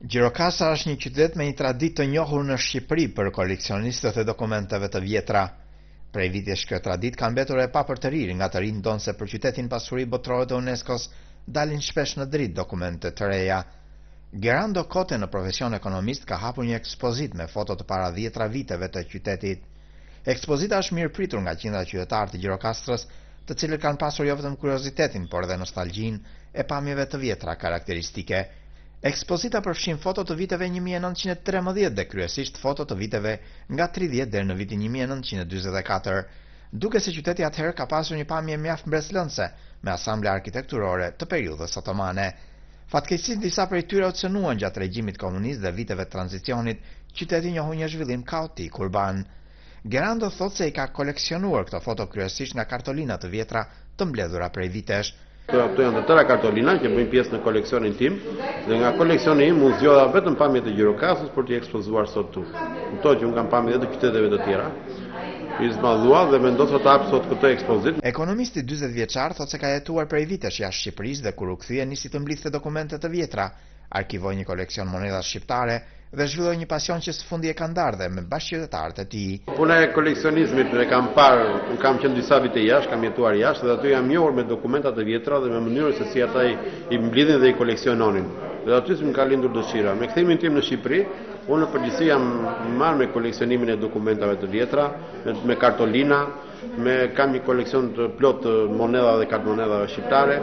Gjirokastra është një qytet me një traditë të njohur në Shqipëri për koleksionistët e dokumenteve të vjetra. Prej vitesh kjo traditë ka mbetur e papërtërir, nga të rinj ndonë se për qytetin pasuri botërore të UNESCO-s dalin shpesh në dritë dokumente të reja. Gerando Kote, në profesion ekonomist, ka hapur një ekspozit me foto të para 10 viteve të qytetit. Ekspozita është mirë pritur nga qindra qytetarë të Gjirokastrës, të cilët kanë pasur jo vetëm kuriozitetin, por dhe nostalgjinë e pamjeve të vjetra karakteristike. Ekspozita përfshin foto të viteve 1913 dhe kryesisht foto të viteve nga 30 deri në vitin 1944, duke se qyteti atëherë ka pasur një pamje mjaft mbretëlënse me asamble arkitekturore të periudhës otomane. Fatkeqësisht disa prej tyre u cënuan gjatë regjimit komunist dhe viteve të tranzicionit, qyteti njohu një zhvillim kaotik urban. Gerando thot se i ka koleksionuar këto foto kryesisht nga kartolina të vjetra të mbledhura prej vitesh. Këto janë të tëra kartolina që bëjnë pjesë në koleksionin tim, dhe nga koleksioni im unë zgjodha vetëm pamjet e Gjirokastrës për t'i ekspozuar sot tu. Kuptoj që unë kam pamje edhe të qyteteve të tjera. I zmadhua dhe vendosa të hap sot këtë ekspozit. Ekonomisti 40 vjeçar thotë se ka jetuar prej vitesh jashtë Shqipërisë dhe kur u kthye nisi të mblidhte dokumente të vjetra, arkivoi një koleksion monedha shqiptare dhe zhvilloi një pasion që së fundi e ka ndarë dhe me bashkëqytetarët e tij. Puna e koleksionizmit e kam parë, kam qenë disa vite jashtë, kam jetuar jashtë dhe aty jam njohur me dokumentat e vjetra dhe me mënyrën se si ata i mblidhin dhe i koleksiononin. Dhe aty më ka lindur dëshira. Me kthimin tim në Shqipëri, unë në përgjithësi jam marrë me koleksionimin e dokumentave të vjetra, me kartolina, kam një koleksion të plot të monedha dhe kartmonedhave shqiptare.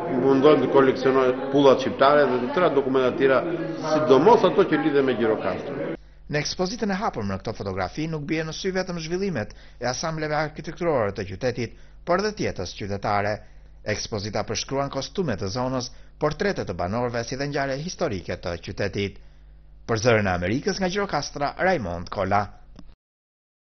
Mundohem të koleksionoj pullat shqiptare dhe të tëra dokumenta të tjera, sidomos ato që lidhen me Gjirokastrën. Në ekspozitën e hapur në këto fotografi nuk bie në sy vetëm zhvillimet e asambleve arkitekturore të qytetit, por dhe tjetës qytetare. Ekspozita përshkruan kostume të zonës, portrete të banorëve si dhe ngjarje historike të qytetit. Për Zërin e Amerikës nga Gjirokastra, Raymond Kolla.